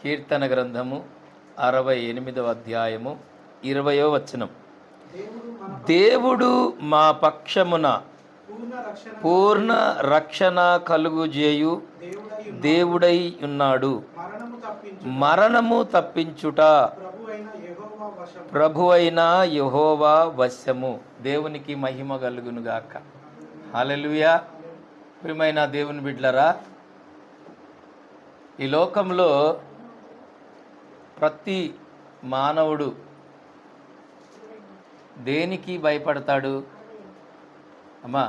కీర్తన గ్రంథము 68వ అధ్యాయము 20వ వచనం. దేవుడు మా పక్షమున పూర్ణ రక్షణ కలుగుజేయు దేవుడై ఉన్నాడు. మరణము తప్పించుట ప్రభువైన యెహోవా వశము. దేవునికి మహిమ కలుగునుగాక. హల్లెలూయా. ప్రియమైన దేవుని బిడ్డలారా, ఈ లోకంలో ప్రతి మానవుడు దేనికి భయపడతాడు అమ్మా?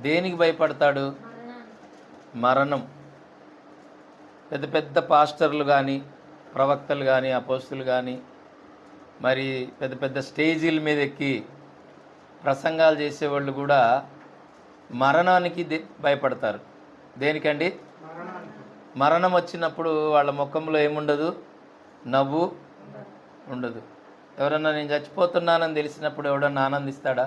దేనికి భయపడతాడు? మరణం. పెద్ద పెద్ద పాస్టర్లు కానీ, ప్రవక్తలు కానీ, అపోస్తులు కానీ, మరి పెద్ద పెద్ద స్టేజీల మీద ఎక్కి ప్రసంగాలు చేసేవాళ్ళు కూడా మరణానికి భయపడతారు. దేనికండి? మరణం వచ్చినప్పుడు వాళ్ళ ముఖంలో ఏముండదు? నవ్వు ఉండదు. ఎవరన్నా నేను చచ్చిపోతున్నానని తెలిసినప్పుడు ఎవడన్నా ఆనందిస్తాడా?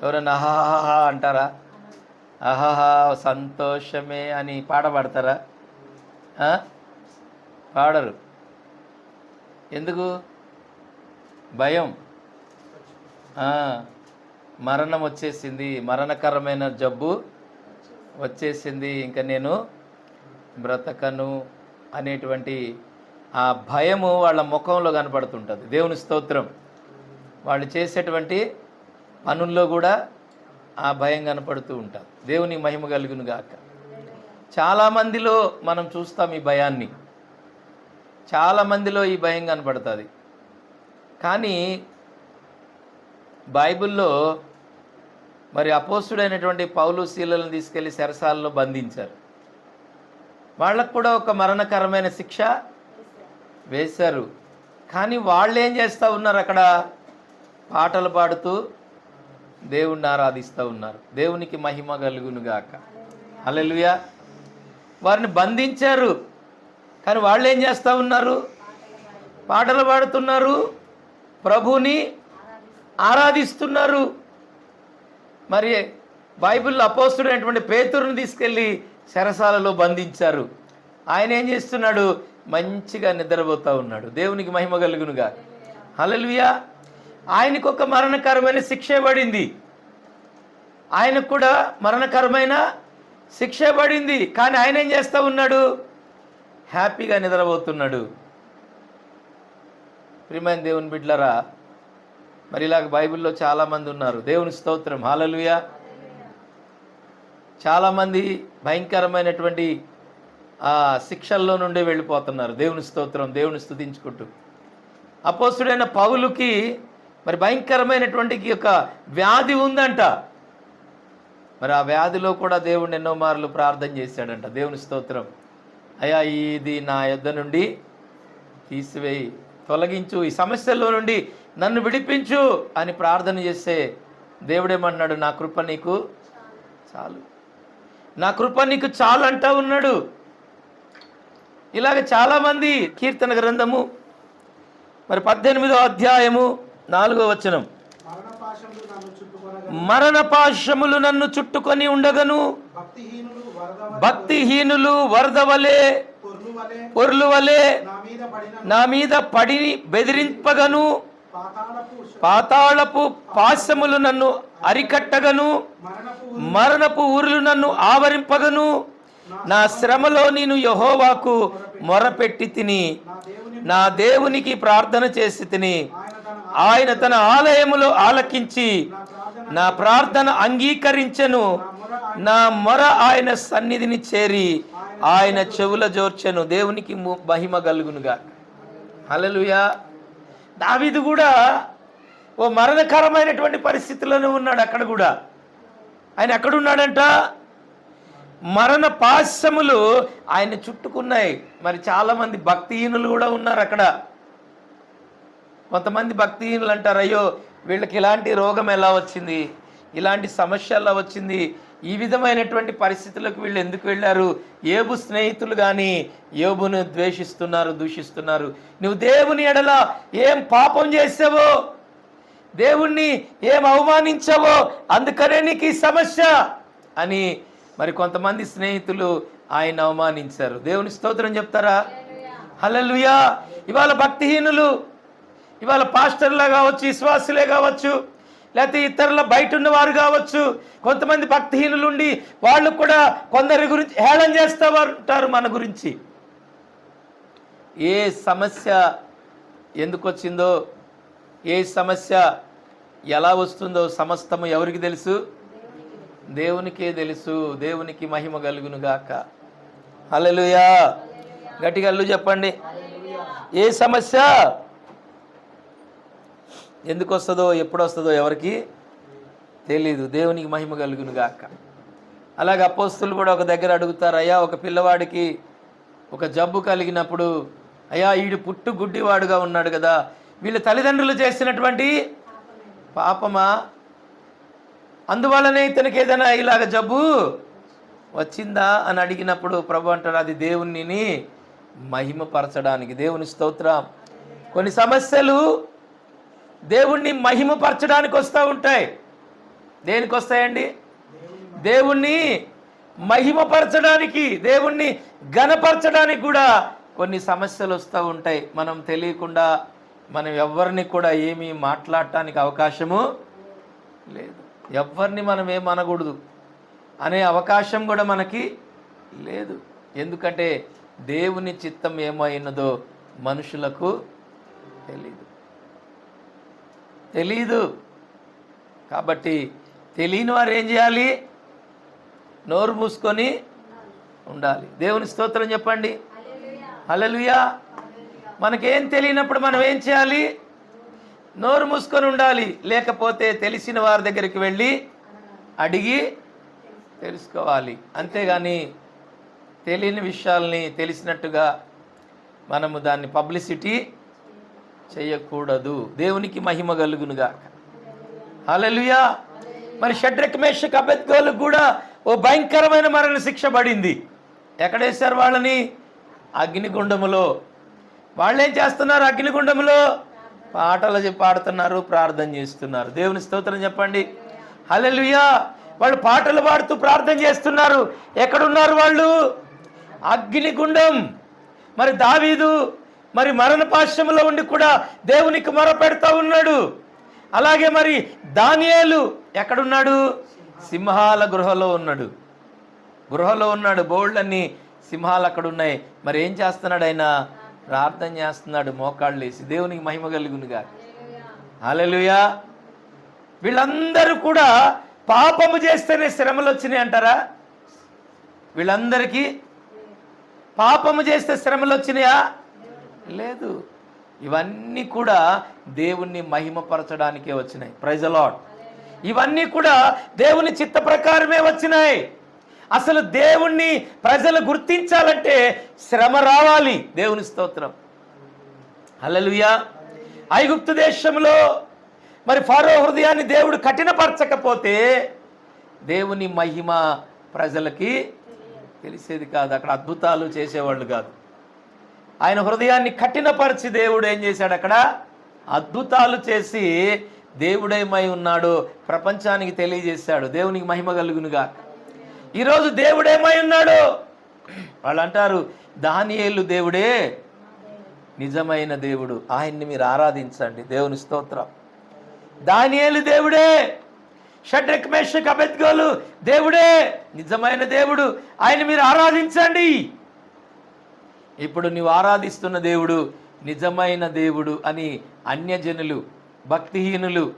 ఎవరన్నా అహాహా అంటారా? అహాహా సంతోషమే అని పాడబడతారా? పాడరు. ఎందుకు? భయం. మరణం వచ్చేసింది, మరణకరమైన జబ్బు వచ్చేసింది, ఇంకా నేను బ్రతకను అనేటువంటి ఆ భయము వాళ్ళ ముఖంలో కనపడుతుంటుంది. దేవుని స్తోత్రం. వాళ్ళు చేసేటువంటి పనుల్లో కూడా ఆ భయం కనపడుతూ ఉంటుంది. దేవుని మహిమ కలుగును గాక. చాలామందిలో మనం చూస్తాం ఈ భయాన్ని, చాలామందిలో ఈ భయం కనపడుతుంది. కానీ బైబిల్లో మరి అపోస్తుడైనటువంటి పౌలు శీలను తీసుకెళ్లి చెరసాలలో బంధించారు. వాళ్ళకు కూడా ఒక మరణకరమైన శిక్ష వేశారు. కానీ వాళ్ళు ఏం చేస్తూ ఉన్నారు? అక్కడ పాటలు పాడుతూ దేవుణ్ణి ఆరాధిస్తూ ఉన్నారు. దేవునికి మహిమ కలుగునుగాక. హల్లెలూయా. వారిని బంధించారు, కానీ వాళ్ళు ఏం చేస్తూ ఉన్నారు? పాటలు పాడుతున్నారు, ప్రభుని ఆరాధిస్తున్నారు. మరి బైబిల్లో అపోస్తుడైనటువంటి పేతురుని తీసుకెళ్ళి చెరసాలలో బంధించారు. ఆయన ఏం చేస్తున్నాడు? మంచిగా నిద్రపోతూ ఉన్నాడు. దేవునికి మహిమ కలుగునుగా. హల్లెలూయా. ఆయనకు ఒక మరణకరమైన శిక్ష పడింది. ఆయనకు కూడా మరణకరమైన శిక్ష పడింది. కానీ ఆయన ఏం చేస్తూ ఉన్నాడు? హ్యాపీగా నిద్రపోతున్నాడు. ప్రియమైన దేవుని బిడ్డలారా, మరి ఇలాగ బైబిల్లో చాలామంది ఉన్నారు. దేవుని స్తోత్రం. హల్లెలూయా. చాలామంది భయంకరమైనటువంటి ఆ శిక్షల్లో నుండి వెళ్ళిపోతున్నారు. దేవుని స్తోత్రం. దేవుని స్తుతించుకుంటూ. అపోస్తుడైన పౌలుకి మరి భయంకరమైనటువంటి ఒక వ్యాధి ఉందంట. మరి ఆ వ్యాధిలో కూడా దేవుడిని ఎన్నో మార్లు ప్రార్థన చేశాడంట. దేవుని స్తోత్రం. అయ్యా, ఇది నా యొద్ద నుండి తీసివేయి, తొలగించు, ఈ సమస్యల్లో నుండి నన్ను విడిపించు అని ప్రార్థన చేస్తే దేవుడేమన్నాడు? నా కృప నీకు చాలు, నా కృప నీకు చాలు అంటా ఉన్నాడు. ఇలాగ చాలామంది. కీర్తన గ్రంథము మరి 18వ అధ్యాయము 4వ వచనం. మరణ పాశములు నన్ను చుట్టుకొని ఉండగను, భక్తిహీనులు వరద వలె పొర్లు వలె నా మీద పడి బెదిరింపగను, పాతాళపు పాశములు నన్ను అరికట్టగను, మరణపు ఊరులు నన్ను ఆవరింపగను. నా శ్రమలో నేను యెహోవాకు మొరపెట్టి తిని, నా దేవునికి ప్రార్థన చేసి తిని, ఆయన తన ఆలయములో ఆలకించి నా ప్రార్థన అంగీకరించెను. నా మొర ఆయన సన్నిధిని చేరి ఆయన చెవుల జోర్చెను. దేవునికి మహిమ కలుగునుగా. హల్లెలూయా. దావీదు కూడా ఓ మరణకరమైనటువంటి పరిస్థితుల్లోనే ఉన్నాడు. అక్కడ కూడా ఆయన ఎక్కడున్నాడంట? మరణ పాశములు ఆయన చుట్టుకున్నాయి. మరి చాలామంది భక్తిహీనులు కూడా ఉన్నారు అక్కడ. కొంతమంది భక్తిహీనులు అంటారు, అయ్యో వీళ్ళకి ఇలాంటి రోగం ఎలా వచ్చింది, ఇలాంటి సమస్య ఎలా వచ్చింది, ఈ విధమైనటువంటి పరిస్థితులకు వీళ్ళు ఎందుకు వెళ్ళారు? యోబు స్నేహితులు కానీ యోబును ద్వేషిస్తున్నారు, దూషిస్తున్నారు. నువ్వు దేవుని ఎడల ఏం పాపం చేసావో, దేవుణ్ణి ఏం అవమానించావో, అందుకనే నీకు ఈ సమస్య అని మరి కొంతమంది స్నేహితులు ఆయన అవమానించారు. దేవుని స్తోత్రం చెప్తారా? హల్లెలూయా. ఇవాళ భక్తిహీనులు, ఇవాళ పాస్టర్లే కావచ్చు, విశ్వాసులే కావచ్చు, లేకపోతే ఇతరుల బయట ఉన్నవారు కావచ్చు, కొంతమంది భక్తిహీనులు ఉండి వాళ్ళు కూడా కొందరి గురించి హేళన చేస్తూ ఉంటారు. మన గురించి ఏ సమస్య ఎందుకు వచ్చిందో, ఏ సమస్య ఎలా వస్తుందో సమస్తము ఎవరికి తెలుసు? దేవునికే తెలుసు. దేవునికి మహిమ కలుగును గాక. హల్లెలూయా. గట్టిగా చెప్పండి. ఏ సమస్య ఎందుకు వస్తుందో, ఎప్పుడు వస్తుందో ఎవరికి తెలీదు. దేవునికి మహిమ కలుగును గాక. అలాగే అపోస్తులు కూడా ఒక దగ్గర అడుగుతారు, అయ్యా ఒక పిల్లవాడికి ఒక జబ్బు కలిగినప్పుడు, అయ్యా వీడు పుట్టు గుడ్డివాడుగా ఉన్నాడు కదా, వీళ్ళ తల్లిదండ్రులు చేసినటువంటి పాపమా, అందువల్లనే ఇతనికి ఏదైనా ఇలాగ జబ్బు వచ్చిందా అని అడిగినప్పుడు ప్రభు అంటారు, అది దేవునిని మహిమపరచడానికి. దేవుని స్తోత్రం. కొన్ని సమస్యలు దేవుణ్ణి మహిమపరచడానికి వస్తూ ఉంటాయి. దేనికి వస్తాయండి? దేవుణ్ణి మహిమపరచడానికి, దేవుణ్ణి ఘనపరచడానికి కూడా కొన్ని సమస్యలు వస్తూ ఉంటాయి. మనం తెలియకుండా మనం ఎవరిని కూడా ఏమీ మాట్లాడటానికి అవకాశము లేదు. ఎవరిని మనం ఏమనకూడదు అనే అవకాశం కూడా మనకి లేదు. ఎందుకంటే దేవుని చిత్తం ఏమైనదో మనుషులకు తెలీదు. కాబట్టి తెలియని వారు ఏం చేయాలి? నోరు మూసుకొని ఉండాలి. దేవుని స్తోత్రం చెప్పండి. హల్లెలూయా. మనకేం తెలియనప్పుడు మనం ఏం చేయాలి? నోరు మూసుకొని ఉండాలి. లేకపోతే తెలిసిన వారి దగ్గరికి వెళ్ళి అడిగి తెలుసుకోవాలి. అంతేగాని తెలియని విషయాల్ని తెలిసినట్టుగా మనము దాన్ని పబ్లిసిటీ చేయకూడదు. దేవునికి మహిమ కలుగునుగా. హల్లెలూయా. మరి షడ్రక్ మేషక్ అబేద్నెగోలకు కూడా ఓ భయంకరమైన మరణ శిక్ష పడింది. ఎక్కడేశారు వాళ్ళని? అగ్నిగుండములో. వాళ్ళేం చేస్తున్నారు? అగ్నిగుండములో పాటలు పాడుతున్నారు, ప్రార్థన చేస్తున్నారు. దేవుని స్తోత్రం చెప్పండి. హల్లెలూయా. వాళ్ళు పాటలు పాడుతూ ప్రార్థన చేస్తున్నారు. ఎక్కడున్నారు వాళ్ళు? అగ్నిగుండం. మరి దావీదు మరి మరణ పాశంలో ఉండి కూడా దేవునికి మొరపెడతా ఉన్నాడు. అలాగే మరి దానియేలు ఎక్కడున్నాడు? సింహాల గుహలో ఉన్నాడు. బోళ్ళన్నీ సింహాలు అక్కడ ఉన్నాయి. మరి ఏం చేస్తున్నాడు ఆయన? ప్రార్థన చేస్తున్నాడు మోకాళ్ళు వేసి. దేవునికి మహిమ కలుగునుగా. హల్లెలూయా. వీళ్ళందరూ కూడా పాపము చేస్తేనే శ్రమలు వచ్చినాయి అంటారా? వీళ్ళందరికీ పాపము చేస్తే శ్రమలు వచ్చినాయా? లేదు. ఇవన్నీ కూడా దేవుణ్ణి మహిమపరచడానికే వచ్చినాయి. Praise the lord. ఇవన్నీ కూడా దేవుని చిత్త ప్రకారమే వచ్చినాయి. అసలు దేవుణ్ణి ప్రజలు గుర్తించాలంటే శ్రమ రావాలి. దేవుని స్తోత్రం. హల్లెలూయా. ఐగుప్తు దేశంలో మరి ఫరో హృదయాన్ని దేవుడు కఠినపరచకపోతే దేవుని మహిమ ప్రజలకి తెలిసేది కాదు. అక్కడ అద్భుతాలు చేసేవాళ్ళు కాదు. ఆయన హృదయాన్ని కఠినపరిచి దేవుడు ఏం చేశాడు? అక్కడ అద్భుతాలు చేసి దేవుడేమై ఉన్నాడో ప్రపంచానికి తెలియజేశాడు. దేవునికి మహిమ కలుగునుగా. ఈరోజు దేవుడేమై ఉన్నాడో వాళ్ళు అంటారు, దానియేలు దేవుడే నిజమైన దేవుడు, ఆయన్ని మీరు ఆరాధించండి. దేవుని స్తోత్రం. దానియేలు దేవుడే, షడ్రక్ మేషక్ అబేద్నెగోలు దేవుడే నిజమైన దేవుడు, ఆయన మీరు ఆరాధించండి. ఇప్పుడు నువ్వు ఆరాధిస్తున్న దేవుడు నిజమైన దేవుడు అని అన్యజనులు, భక్తిహీనులు,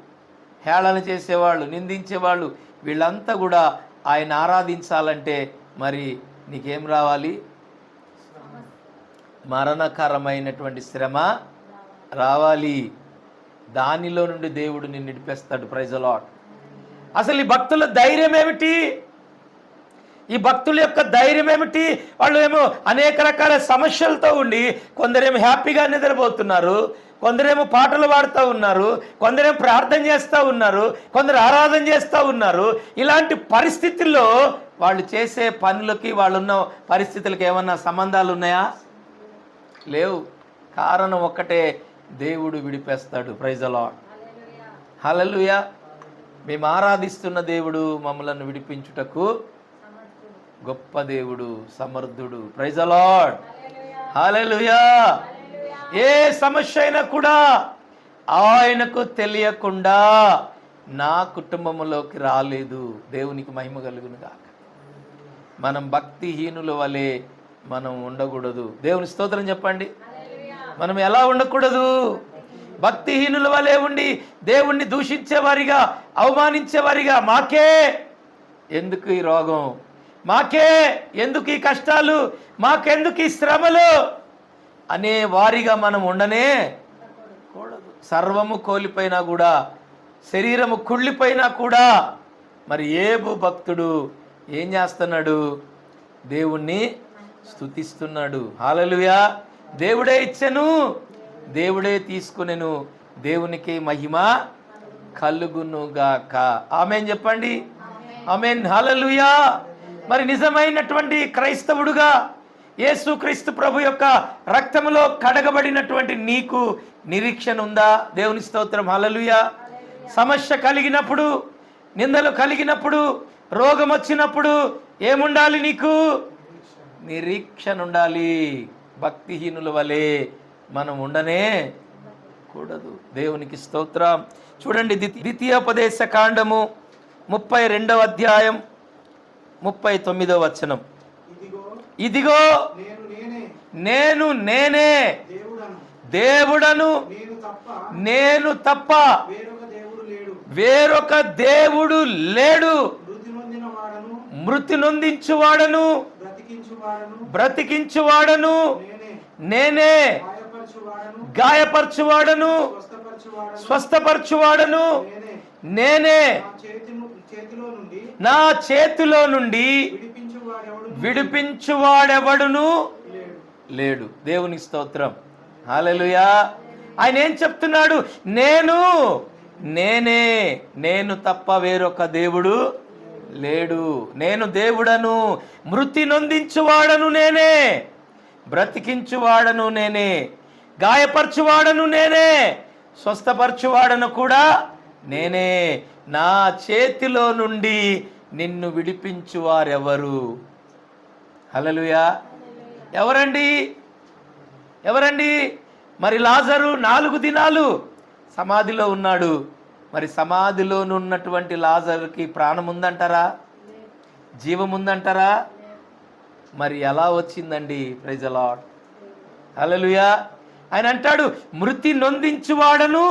హేళన చేసేవాళ్ళు, నిందించేవాళ్ళు వీళ్ళంతా కూడా ఆయన ఆరాధించాలంటే మరి నీకేం రావాలి? మరణకరమైనటువంటి శ్రమ రావాలి. దానిలో నుండి దేవుడు నిన్ను విడిపిస్తాడు. Praise the lord. అసలు ఈ భక్తుల ధైర్యం ఏమిటి? ఈ భక్తుల యొక్క ధైర్యం ఏమిటి? వాళ్ళు ఏమో అనేక రకాల సమస్యలతో ఉండి కొందరేమో హ్యాపీగా నిద్రపోతున్నారు, కొందరేమో పాటలు పాడుతూ ఉన్నారు, కొందరేమో ప్రార్థన చేస్తూ ఉన్నారు, కొందరు ఆరాధన చేస్తూ ఉన్నారు. ఇలాంటి పరిస్థితుల్లో వాళ్ళు చేసే పనులకి వాళ్ళున్న పరిస్థితులకి ఏమన్నా సంబంధాలు ఉన్నాయా? లేవు. కారణం ఒక్కటే, దేవుడు విడిపేస్తాడు. Praise the lord. హల్లెలూయా. మేము ఆరాధిస్తున్న దేవుడు మమ్మలను విడిపించుటకు గొప్ప దేవుడు, సమర్థుడు. Praise the lord. హల్లెలూయా. ఏ సమస్య అయినా కూడా ఆయనకు తెలియకుండా నా కుటుంబంలోకి రాలేదు. దేవునికి మహిమ కలుగును గాక. మనం భక్తిహీనుల వలె మనం ఉండకూడదు. దేవుని స్తోత్రం చెప్పండి. మనం ఎలా ఉండకూడదు? భక్తిహీనుల వలె ఉండి దేవుణ్ణి దూషించేవారిగా, అవమానించేవారిగా, మాకే ఎందుకు ఈ రోగం, మాకే ఎందుకు ఈ కష్టాలు, మాకెందుకు ఈ శ్రమలు అనే వారిగా మనం ఉండనే కూడదు. సర్వము కోల్పోయినా కూడా, శరీరము కుళ్ళిపోయినా కూడా మరి ఏబు భక్తుడు ఏం చేస్తున్నాడు? దేవుణ్ణి స్తుతిస్తున్నాడు. హల్లెలూయా. దేవుడే ఇచ్చెను, దేవుడే తీసుకునేను, దేవునికి మహిమ కలుగునుగాక. ఆమేన్ చెప్పండి. ఆమేన్. హల్లెలూయా. మరి నిజమైనటువంటి క్రైస్తవుడుగా యేసుక్రీస్తు ప్రభు యొక్క రక్తములో కడగబడినటువంటి నీకు నిరీక్షణ ఉందా? దేవుని స్తోత్రం. హల్లెలూయా. సమస్య కలిగినప్పుడు, నిందలు కలిగినప్పుడు, రోగం వచ్చినప్పుడు ఏముండాలి? నీకు నిరీక్షణ ఉండాలి. భక్తిహీనుల వలె మనం ఉండనే కూడదు. దేవునికి స్తోత్రం. చూడండి, ద్వితీయోపదేశ కాండము 32వ అధ్యాయం 39వ వచనం. ఇదిగో నేను నేనే దేవుడను, నేను తప్ప వేరొక దేవుడు లేడు. మృతి నొందించువాడను, బ్రతికించువాడను నేనే, గాయపరచువాడను, స్వస్థపరచువాడను నేనే. నా చేతిలో నుండి విడిపించువాడెవడును లేడు. దేవుని స్తోత్రం. హల్లెలూయా. ఆయన ఏం చెప్తున్నాడు? నేనే, నేను తప్ప వేరొక దేవుడు లేడు. నేను దేవుడను, మృతి నొందించువాడను నేనే, బ్రతికించువాడను నేనే, గాయపరచువాడను నేనే, స్వస్థపరచువాడను కూడా నేనే. నా చేతిలో నుండి నిన్ను విడిపించువారెవరు? హల్లెలూయా. ఎవరండి? మరి లాజరు 4 దినాలు సమాధిలో ఉన్నాడు. మరి సమాధిలోనున్నటువంటి లాజరుకి ప్రాణం ఉందంటారా? జీవం ఉందంటారా? మరి ఎలా వచ్చిందండి? Praise the lord. హల్లెలూయా. ఆయన అంటాడు, మృతి నొందించువాడను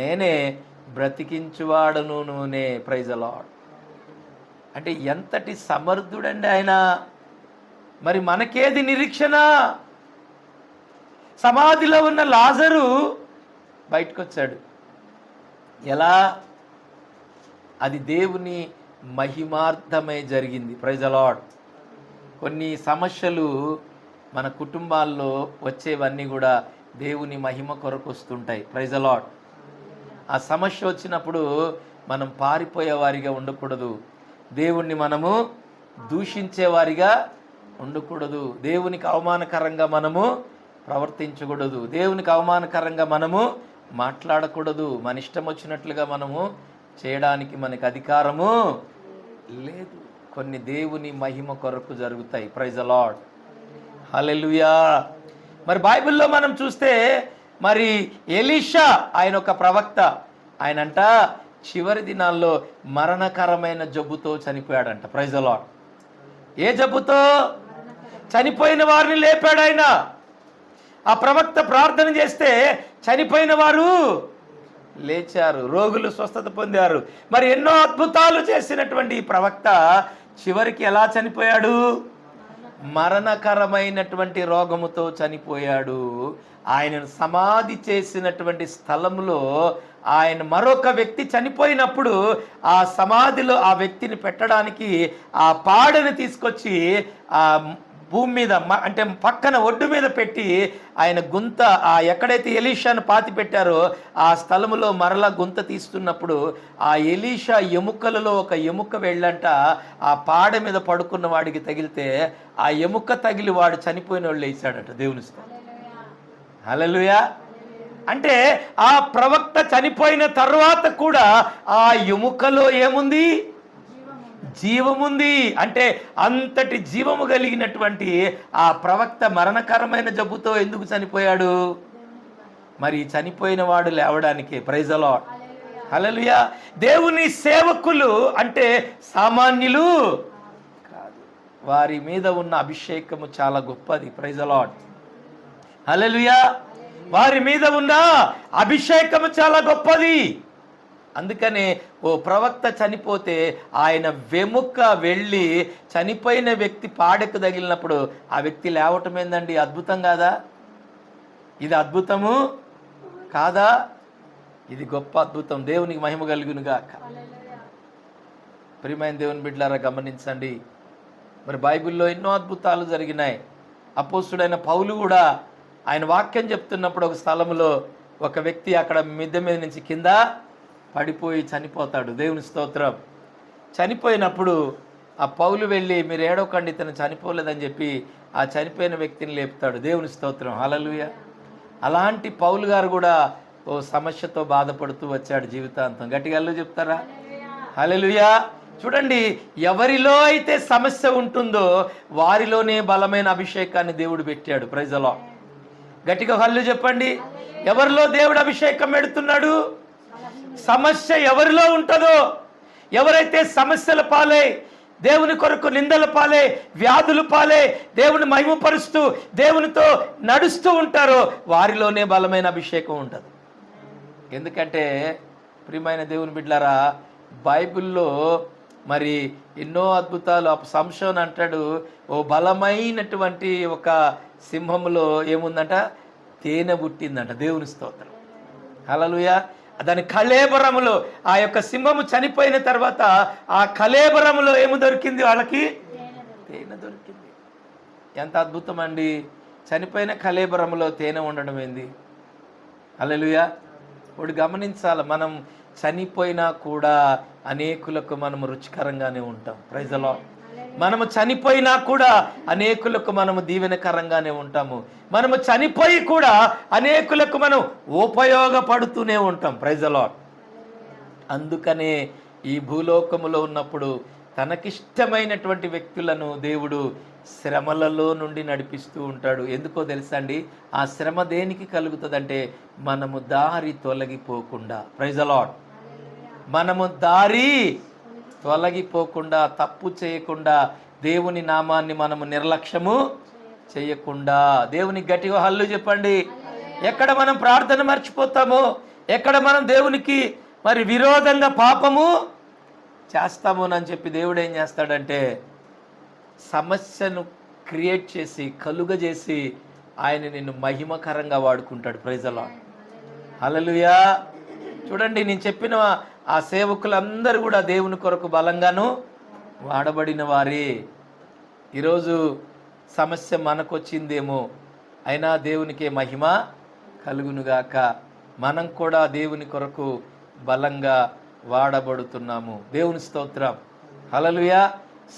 నేనే, బ్రతికించువాడను నేనే. Praise the lord. అంటే ఎంతటి సమర్థుడండి ఆయన. మరి మనకేది నిరీక్షణ? సమాధిలో ఉన్న లాజరు బయటకు వచ్చాడు. ఎలా? అది దేవుని మహిమార్థమై జరిగింది. Praise the lord. కొన్ని సమస్యలు మన కుటుంబాల్లో వచ్చేవన్నీ కూడా దేవుని మహిమ కొరకు వస్తుంటాయి. Praise the lord. ఆ సమస్య వచ్చినప్పుడు మనం పారిపోయేవారిగా ఉండకూడదు. దేవుణ్ణి మనము దూషించేవారిగా ఉండకూడదు. దేవునికి అవమానకరంగా మనము ప్రవర్తించకూడదు. దేవునికి అవమానకరంగా మనము మాట్లాడకూడదు. మన ఇష్టం వచ్చినట్లుగా మనము చేయడానికి మనకు అధికారము లేదు. కొన్ని దేవుని మహిమ కొరకు జరుగుతాయి. Praise the lord. హల్లెలూయా. మరి బైబిల్లో మనం చూస్తే మరి ఎలీషా ఆయన ఒక ప్రవక్త. ఆయనంట చివరి దినాల్లో మరణకరమైన జబ్బుతో చనిపోయాడంట. Praise the lord. ఏ జబ్బుతో? చనిపోయిన వారిని లేపాడు ఆయన. ఆ ప్రవక్త ప్రార్థన చేస్తే చనిపోయిన వారు లేచారు, రోగులు స్వస్థత పొందారు. మరి ఎన్నో అద్భుతాలు చేసినటువంటి ఈ ప్రవక్త చివరికి ఎలా చనిపోయాడు? మరణకరమైనటువంటి రోగముతో చనిపోయాడు. ఆయనను సమాధి చేసినటువంటి స్థలంలో ఆయన మరొక వ్యక్తి చనిపోయినప్పుడు ఆ సమాధిలో ఆ వ్యక్తిని పెట్టడానికి ఆ పాడని తీసుకొచ్చి ఆ భూమి మీద అంటే పక్కన ఒడ్డు మీద పెట్టి ఆయన గుంత ఎక్కడైతే ఎలీషాను పాతి పెట్టారో ఆ స్థలములో మరలా గుంత తీస్తున్నప్పుడు ఆ ఎలీషా ఎముకలలో ఒక ఎముక వెళ్ళంట ఆ పాడ మీద పడుకున్న వాడికి తగిలితే ఆ ఎముక తగిలి వాడు చనిపోయిన వాళ్ళు లేచాడట. దేవుని స్తోత్రం. హల్లెలూయా. అంటే ఆ ప్రవక్త చనిపోయిన తర్వాత కూడా ఆ ఎముకలో ఏముంది? జీవముంది అంటే అంతటి జీవము కలిగినటువంటి ఆ ప్రవక్త మరణకరమైన జబ్బుతో ఎందుకు చనిపోయాడు? మరి చనిపోయిన వాడు లేవడానికి. ప్రైజ్ ది లార్డ్, హల్లెలూయా. దేవుని సేవకులు అంటే సామాన్యులు కాదు, వారి మీద ఉన్న అభిషేకము చాలా గొప్పది. ప్రైజ్ ది లార్డ్, హల్లెలూయా. వారి మీద ఉన్న అభిషేకము చాలా గొప్పది. అందుకనే ఓ ప్రవక్త చనిపోతే ఆయన వెముక వెళ్ళి చనిపోయిన వ్యక్తి పాడెకు తగిలినప్పుడు ఆ వ్యక్తి లేవటం ఏందండి? అద్భుతం కాదా? ఇది అద్భుతము కాదా? ఇది గొప్ప అద్భుతం. దేవునికి మహిమ కలుగునుగాక. ప్రియమైన దేవుని బిడ్డలారా గమనించండి. మరి బైబిల్లో ఎన్నో అద్భుతాలు జరిగినాయి. అపోస్తుడైన పౌలు కూడా ఆయన వాక్యం చెప్తున్నప్పుడు ఒక స్థలంలో ఒక వ్యక్తి అక్కడ మిద్దె మీద నుంచి కింద పడిపోయి చనిపోతాడు. దేవుని స్తోత్రం. చనిపోయినప్పుడు ఆ పౌలు వెళ్ళి మీరు ఏడవకండి, ఇతను చనిపోలేదని చెప్పి ఆ చనిపోయిన వ్యక్తిని లేపుతాడు. దేవుని స్తోత్రం, హల్లెలూయా. అలాంటి పౌలు గారు కూడా ఓ సమస్యతో బాధపడుతూ వచ్చాడు జీవితాంతం. గట్టిగా అల్లు చెప్తారా? హల్లెలూయా. చూడండి, ఎవరిలో అయితే సమస్య ఉంటుందో వారిలోనే బలమైన అభిషేకాన్ని దేవుడు పెట్టాడు. Praise the lord. గట్టిగా హల్లు చెప్పండి. ఎవరిలో దేవుడు అభిషేకం పెడుతున్నాడు? సమస్య ఎవరిలో ఉంటుందో, ఎవరైతే సమస్యల పాలే, దేవుని కొరకు నిందల పాలే, వ్యాధుల పాలే, దేవుని మహిమపరుస్తూ దేవునితో నడుస్తూ ఉంటారో వారిలోనే బలమైన అభిషేకం ఉంటుంది. ఎందుకంటే ప్రియమైన దేవుని బిడ్డలారా, బైబిల్లో మరి ఎన్నో అద్భుతాలు. సంసోను అంటాడు, ఓ బలమైనటువంటి ఒక సింహములో ఏముందంట? తేనె పుట్టిందంట. దేవుని స్తోత్రం, హల్లెలూయా. దాని కళేబరములో ఆ యొక్క సింహము చనిపోయిన తర్వాత ఆ కళేబరములో ఏమి దొరికింది? వాళ్ళకి తేనె దొరికింది. ఎంత అద్భుతం అండి! చనిపోయిన కళేబరములో తేనె ఉండడం ఏంది? హల్లెలూయా. ఇప్పుడు గమనించాలి, మనం చనిపోయినా కూడా అనేకులకు మనము రుచికరంగానే ఉంటాం. Praise the lord. మనము చనిపోయినా కూడా అనేకులకు మనము దీవెనకరంగానే ఉంటాము. మనము చనిపోయి కూడా అనేకులకు మనం ఉపయోగపడుతూనే ఉంటాం. Praise the lord. అందుకనే ఈ భూలోకములో ఉన్నప్పుడు తనకిష్టమైనటువంటి వ్యక్తులను దేవుడు శ్రమలలో నుండి నడిపిస్తూ ఉంటాడు. ఎందుకో తెలుసా అండి? ఆ శ్రమ దేనికి కలుగుతుందంటే మనము దారి తొలగిపోకుండా. Praise the lord. మనము దారి తొలగిపోకుండా, తప్పు చేయకుండా, దేవుని నామాన్ని మనము నిర్లక్ష్యము చేయకుండా. దేవునికి గట్టిగా హల్లు చెప్పండి. ఎక్కడ మనం ప్రార్థన మర్చిపోతామో, ఎక్కడ మనం దేవునికి మరి విరోధంగా పాపము చేస్తామోనని చెప్పి దేవుడు ఏం చేస్తాడంటే సమస్యను క్రియేట్ చేసి కలుగజేసి ఆయన నిన్ను మహిమకరంగా వాడుకుంటాడు. ప్రైజ్ ది లార్డ్, హల్లెలూయా. చూడండి, నేను చెప్పిన ఆ సేవకులందరూ కూడా దేవుని కొరకు బలంగాను వాడబడిన వారే. ఈరోజు సమస్య మనకొచ్చిందేమో, అయినా దేవునికే మహిమ కలుగునుగాక. మనం కూడా దేవుని కొరకు బలంగా వాడబడుతున్నాము. దేవుని స్తోత్రం, హల్లెలూయా.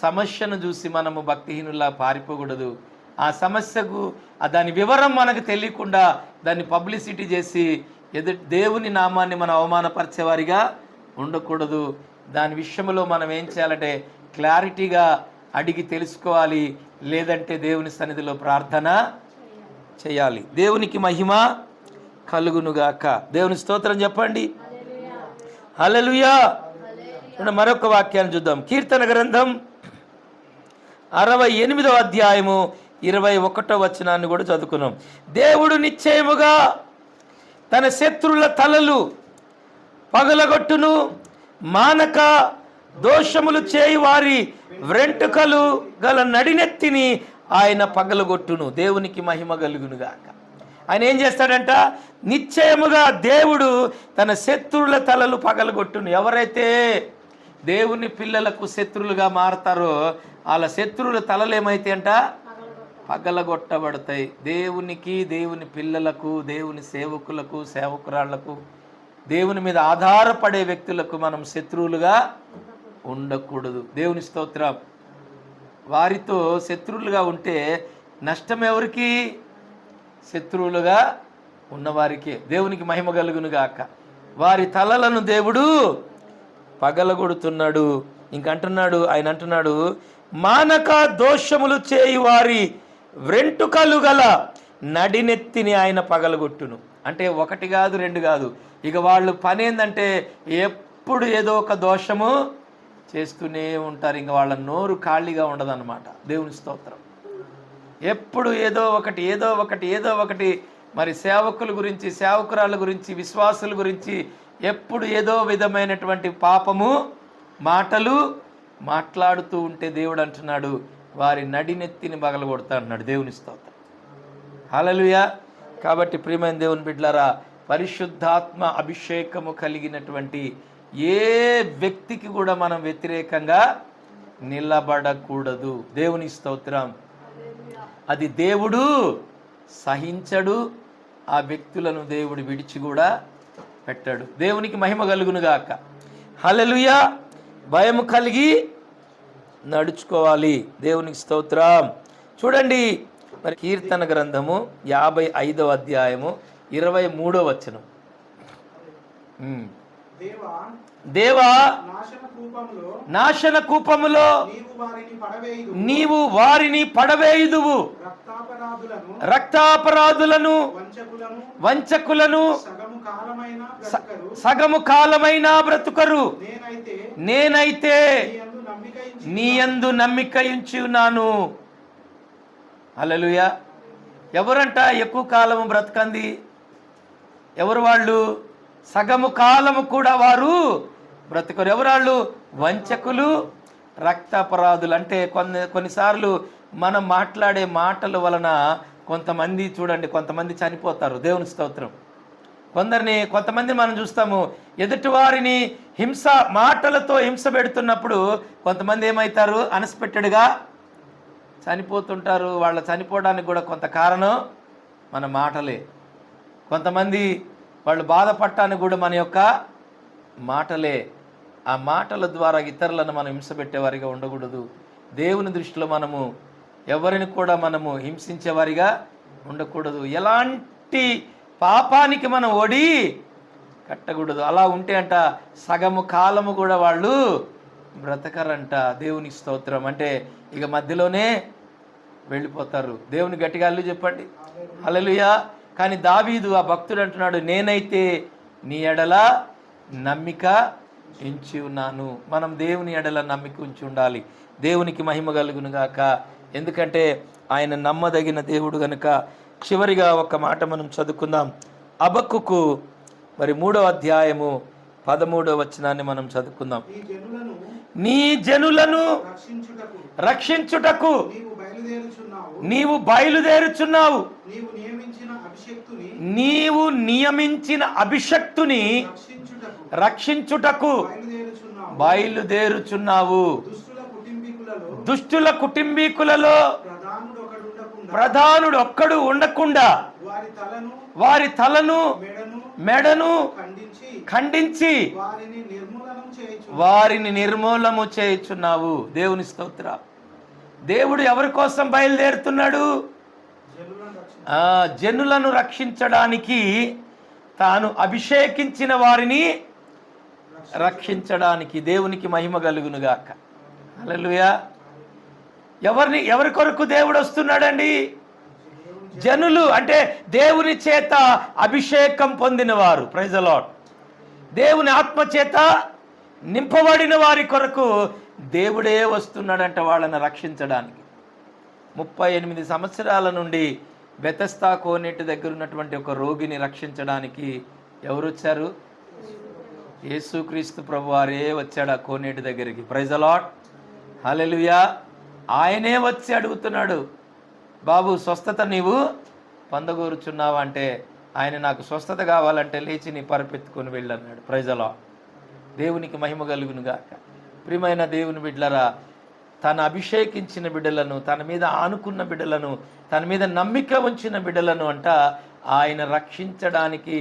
సమస్యను చూసి మనము భక్తిహీనులా పారిపోకూడదు. ఆ సమస్యకు దాని వివరం మనకు తెలియకుండా దాన్ని పబ్లిసిటీ చేసి దేవుని నామాన్ని మనం అవమానపరిచేవారిగా ఉండకూడదు. దాని విషయంలో మనం ఏం చేయాలంటే క్లారిటీగా అడిగి తెలుసుకోవాలి, లేదంటే దేవుని సన్నిధిలో ప్రార్థన చేయాలి. దేవునికి మహిమ కలుగునుగాక. దేవుని స్తోత్రం చెప్పండి, హల్లెలూయా. మరొక వాక్యాన్ని చూద్దాం. కీర్తన గ్రంథం 68వ అధ్యాయము 21వ వచనాన్ని కూడా చదువుకున్నాం. దేవుడు నిశ్చయముగా తన శత్రుల తలలు పగలగొట్టును, మానక దోషములు చేయి వారి వెంట్రుకలు గల నడినెత్తిని ఆయన పగలగొట్టును. దేవునికి మహిమ కలుగునుగాక. ఆయన ఏం చేస్తాడంట? నిశ్చయముగా దేవుడు తన శత్రువుల తలలు పగలగొట్టును. ఎవరైతే దేవుని పిల్లలకు శత్రువులుగా మారతారో వాళ్ళ శత్రువుల తలలు ఏమైతే అంట? పగలగొట్టబడతాయి. దేవునికి, దేవుని పిల్లలకు, దేవుని సేవకులకు, సేవకురాళ్లకు, దేవుని మీద ఆధారపడే వ్యక్తులకు మనం శత్రువులుగా ఉండకూడదు. దేవుని స్తోత్రం. వారితో శత్రువులుగా ఉంటే నష్టం ఎవరికి? శత్రువులుగా ఉన్నవారికే. దేవునికి మహిమ కలుగునుగాక. వారి తలలను దేవుడు పగలగొడుతున్నాడు. ఆయన అంటున్నాడు, మానక దోషములు చేయి వారి వెంట్రుకలు గల నడినెత్తిని ఆయన పగలగొట్టును. అంటే ఒకటి కాదు, రెండు కాదు, ఇక వాళ్ళు పని ఏంటంటే ఎప్పుడు ఏదో ఒక దోషము చేస్తూనే ఉంటారు. ఇంక వాళ్ళ నోరు ఖాళీగా ఉండదన్నమాట. దేవుని స్తోత్రం. ఎప్పుడు ఏదో ఒకటి మరి సేవకుల గురించి, సేవకురాళ్ళ గురించి, విశ్వాసుల గురించి ఎప్పుడు ఏదో విధమైనటువంటి పాపము మాటలు మాట్లాడుతూ ఉంటే దేవుడు అంటున్నాడు, వారి నడినెత్తిని పగలగొడతా అంటున్నాడు. దేవుని స్తోత్రం. హల్లెలూయా. కాబట్టి ప్రియమైన దేవుని బిడ్డలారా, పరిశుద్ధాత్మ అభిషేకము కలిగినటువంటి ఏ వ్యక్తికి కూడా మనం వ్యతిరేకంగా నిలబడకూడదు. దేవుని స్తోత్రం. అది దేవుడు సహించడు, ఆ వ్యక్తులను దేవుడు విడిచి కూడా పెట్టాడు. దేవునికి మహిమ కలుగునుగాక. హల్లెలూయా. భయము కలిగి నడుచుకోవాలి. దేవునికి స్తోత్రం. చూడండి, మరి కీర్తన గ్రంథము 55వ అధ్యాయము 23వ వచనం. దేవా, నాశన కూపములో నీవు వారిని పడవేయుదువు, రక్తాపరాధులను వంచకులను సగము కాలమైన బ్రతుకరు. నేనైతే నీ యందు నమ్మిక ఉంచి ఉన్నాను. హల్లెలూయా. ఎవరంట ఎక్కువ కాలము బ్రతకంది? ఎవరు వాళ్ళు? సగము కాలము కూడా వారు బ్రతుకరు. ఎవరాళ్ళు? వంచకులు, రక్తాపరాధులు. అంటే కొన్నిసార్లు మనం మాట్లాడే మాటల వలన కొంతమంది, చూడండి, కొంతమంది చనిపోతారు. దేవుని స్తోత్రం. కొంతమంది మనం చూస్తాము, ఎదుటివారిని మాటలతో హింస పెడుతున్నప్పుడు కొంతమంది ఏమవుతారు? అన్ఎక్స్పెక్టెడ్గా చనిపోతుంటారు. వాళ్ళ చనిపోవడానికి కూడా కొంత కారణం మన మాటలే. కొంతమంది వాళ్ళు బాధపడటానికి కూడా మన యొక్క మాటలే. ఆ మాటల ద్వారా ఇతరులను మనం హింస పెట్టేవారిగా ఉండకూడదు. దేవుని దృష్టిలో మనము ఎవరిని కూడా మనము హింసించేవారిగా ఉండకూడదు. ఎలాంటి పాపానికి మనం ఓడి కట్టకూడదు. అలా ఉంటే అంట సగము కాలము కూడా వాళ్ళు బ్రతకరంట. దేవుని స్తోత్రం. అంటే ఇక మధ్యలోనే వెళ్ళిపోతారు. దేవుని గట్టిగా అల్లు చెప్పండి. హల్లెలూయా. కానీ దావీదు, ఆ భక్తుడు అంటున్నాడు, నేనైతే నీ ఎడల నమ్మిక ఉంచి ఉన్నాను. మనం దేవుని ఎడల నమ్మిక ఉంచి ఉండాలి. దేవునికి మహిమ కలుగునుగాక. ఎందుకంటే ఆయన నమ్మదగిన దేవుడు గనుక. చివరిగా ఒక మాట మనం చదువుకుందాం. హబక్కూకు మరి 3వ అధ్యాయము 13వ వచనాన్ని మనం చదువుకుందాం. నీ జనులను రక్షించుటకు నీవు బయలుదేరుచున్నావు. నీవు నియమించిన అభిషక్తుని రక్షించుటకు బయలుదేరుచున్నావు. దుష్టుల కుటుంబీకులలో ప్రధానుడు ఒక్కడు ఉండకుండా వారి తలను మెడను ఖండించి వారిని నిర్మూలము చేయుచున్నావు. దేవుని స్తోత్ర. దేవుడు ఎవరి కోసం బయలుదేరుతున్నాడు? జనులను రక్షించడానికి, తాను అభిషేకించిన వారిని రక్షించడానికి. దేవునికి మహిమ కలుగునుగాక. హల్లెలూయా. ఎవరి కొరకు దేవుడు వస్తున్నాడండి? జనులు అంటే దేవుని చేత అభిషేకం పొందిన వారు. Praise the lord. దేవుని ఆత్మ చేత నింపబడిన వారి కొరకు దేవుడే వస్తున్నాడంట వాళ్ళని రక్షించడానికి. 38 సంవత్సరాల నుండి బెతెస్దా కోనేటి దగ్గర ఉన్నటువంటి ఒక రోగిని రక్షించడానికి ఎవరు వచ్చారు? యేసుక్రీస్తు ప్రభువారే వచ్చాడు ఆ కోనేటి దగ్గరికి. Praise the lord. హల్లెలూయా. ఆయనే వచ్చి అడుగుతున్నాడు, బాబు స్వస్థత నీవు పొందగోరుచున్నావా అంటే, ఆయన నాకు స్వస్థత కావాలంటే లేచి నీ పరపెత్తుకొని వెళ్ళన్నాడు. Praise the lord. దేవునికి మహిమ కలుగునుగాక. ప్రియమైన దేవుని బిడ్డలారా, తన అభిషేకించిన బిడ్డలను, తన మీద ఆనుకున్న బిడ్డలను, తన మీద నమ్మిక ఉంచిన బిడ్డలను అంట ఆయన రక్షించడానికి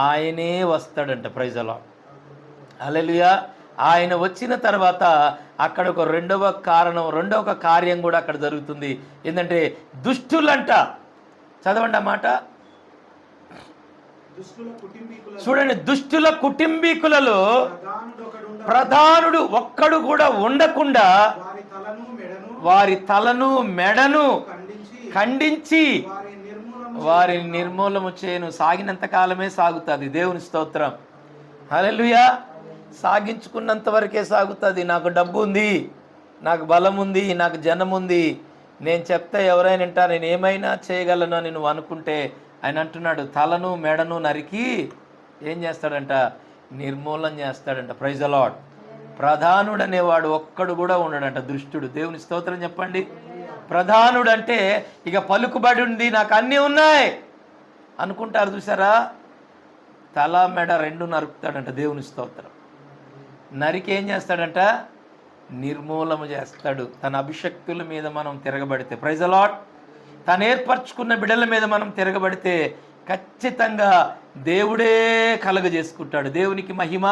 ఆయనే వస్తాడంట. Praise the lord. హల్లెలూయా. ఆయన వచ్చిన తర్వాత అక్కడ ఒక రెండవ కార్యం కూడా అక్కడ జరుగుతుంది. ఏంటంటే దుష్టులంట, చదవండి ఆ మాట. చూడండి, దుష్టుల కుటుంబీకులలో ప్రధానుడు ఒక్కడు కూడా ఉండకుండా వారి తలను మెడను ఖండించి వారిని నిర్మూలము చేయను. సాగినంత కాలమే సాగుతుంది. దేవుని స్తోత్రం. హల్లెలూయా. సాగించుకున్నంత వరకే సాగుతుంది. నాకు డబ్బు ఉంది, నాకు బలం ఉంది, నాకు జనం ఉంది, నేను చెప్తే ఎవరైనా వింటా, నేను ఏమైనా చేయగలను అని నువ్వు అనుకుంటే ఆయన అంటున్నాడు, తలను మెడను నరికి ఏం చేస్తాడంట? నిర్మూలన చేస్తాడంట. Praise the lord. ప్రధానుడు అనేవాడు ఒక్కడు కూడా ఉండడంట, దుష్టుడు. దేవుని స్తోత్రం చెప్పండి. ప్రధానుడు అంటే ఇక పలుకుబడి ఉంది, నాకు అన్నీ ఉన్నాయి అనుకుంటారు చూసారా? తల మెడ రెండు నరుకుతాడంట. దేవుని స్తోత్రం. నరికి ఏం చేస్తాడంట? నిర్మూలన చేస్తాడు. తన అభిషక్తుల మీద మనం తిరగబడితే, ప్రైజ్ ది లార్డ్, తను ఏర్పరచుకున్న బిడ్డల మీద మనం తిరగబడితే ఖచ్చితంగా దేవుడే కలుగజేసుకుంటాడు. దేవునికి మహిమ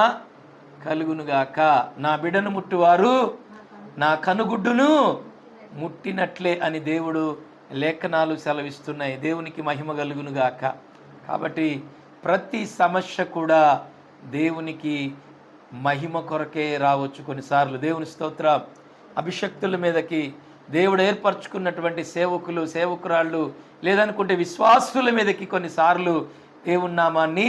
కలుగునుగాక. నా బిడ్డను ముట్టువారు నా కనుగుడ్డును ముట్టినట్లే అని దేవుడు లేఖనాలు సెలవిస్తున్నాయి. దేవునికి మహిమ కలుగునుగాక. కాబట్టి ప్రతి సమస్య కూడా దేవునికి మహిమ కొరకే రావచ్చు కొన్నిసార్లు. దేవుని స్తోత్రం. అభిషక్తుల మీదకి దేవుడు ఏర్పరచుకున్నటువంటి సేవకులు, సేవకురాళ్ళు, లేదనుకుంటే విశ్వాసుల మీదకి కొన్నిసార్లు దేవుని నామాన్ని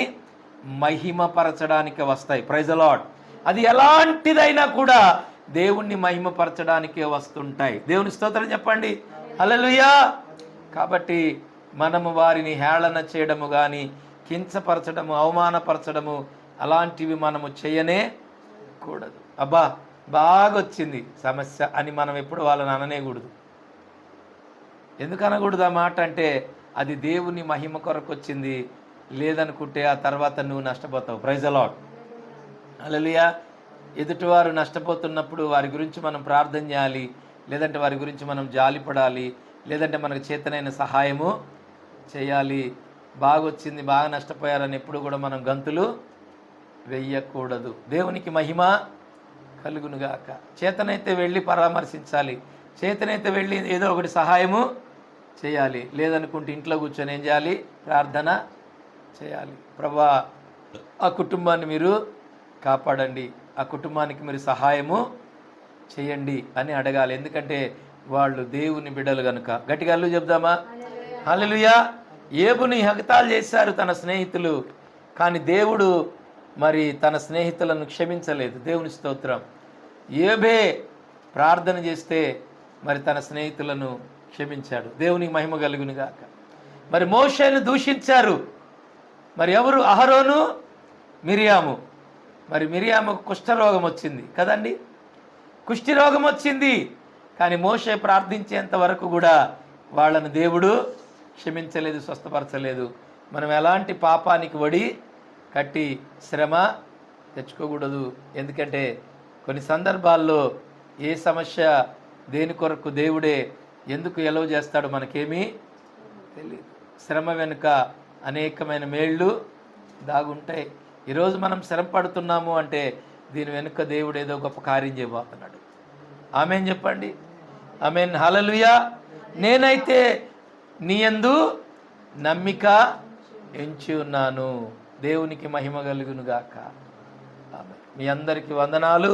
మహిమపరచడానికి వస్తాయి. Praise the lord. అది ఎలాంటిదైనా కూడా దేవుణ్ణి మహిమపరచడానికే వస్తుంటాయి. దేవుని స్తోత్రం చెప్పండి. హల్లెలూయా. కాబట్టి మనము వారిని హేళన చేయడము కానీ, కించపరచడము, అవమానపరచడము అలాంటివి మనము చేయనే కూడదు. అబ్బా బాగా వచ్చింది సమస్య అని మనం ఎప్పుడు వాళ్ళని అననేకూడదు. ఎందుకు అనకూడదు ఆ మాట అంటే, అది దేవుని మహిమ కొరకు వచ్చింది, లేదనుకుంటే ఆ తర్వాత నువ్వు నష్టపోతావు. Praise the lord. హల్లెలూయా. ఎదుటివారు నష్టపోతున్నప్పుడు వారి గురించి మనం ప్రార్థన చేయాలి, లేదంటే వారి గురించి మనం జాలిపడాలి, లేదంటే మనకు చేతనైన సహాయము చేయాలి. బాగొచ్చింది, బాగా నష్టపోయారని ఎప్పుడు కూడా మనం గంతులు వెయ్యకూడదు. దేవునికి మహిమ కలుగునుగాక. చేతనైతే వెళ్ళి పరామర్శించాలి, చేతనైతే వెళ్ళి ఏదో ఒకటి సహాయము చేయాలి, లేదనుకుంటే ఇంట్లో కూర్చొని ఏం చేయాలి? ప్రార్థన చేయాలి. ప్రభువా ఆ కుటుంబాన్ని మీరు కాపాడండి, ఆ కుటుంబానికి మీరు సహాయము చేయండి అని అడగాలి. ఎందుకంటే వాళ్ళు దేవుని బిడ్డలు కనుక. గట్టిగా అల్లు చెప్దామా? హల్లెలూయా. ఏబుని హగతాలు చేశారు తన స్నేహితులు, కానీ దేవుడు మరి తన స్నేహితులను క్షమించలేదు. దేవుని స్తోత్రం. ఏబే ప్రార్థన చేస్తే మరి తన స్నేహితులను క్షమించాడు. దేవునికి మహిమ కలుగునుగాక. మరి మోషేను దూషించారు. మరి ఎవరు? అహరోను, మిరియాము. మరి మిరియాముకు కుష్ఠరోగం వచ్చింది కదండి, కుష్ఠరోగం వచ్చింది. కానీ మోషే ప్రార్థించేంత వరకు కూడా వాళ్ళను దేవుడు క్షమించలేదు, స్వస్థపరచలేదు. మనం ఎలాంటి పాపానికి వడి కట్టి శ్రమ తెచ్చుకోకూడదు. ఎందుకంటే కొన్ని సందర్భాల్లో ఏ సమస్య దేని కొరకు దేవుడే ఎందుకు ఎలవ చేస్తాడో మనకేమీ తెలియదు. శ్రమ వెనుక అనేకమైన మేళ్ళు దాగుంటాయి. ఈరోజు మనం శ్రమ పడుతున్నాము అంటే దీని వెనుక దేవుడు ఏదో గొప్ప కార్యం చేయబోతున్నాడు. ఆమేన్ చెప్పండి. ఆమేన్. హల్లెలూయా. నేనైతే నీ యందు నమ్మిక ఎంచి ఉన్నాను. దేవునికి మహిమ కలుగునుగాక. ఆమేన్. మీ అందరికీ వందనాలు.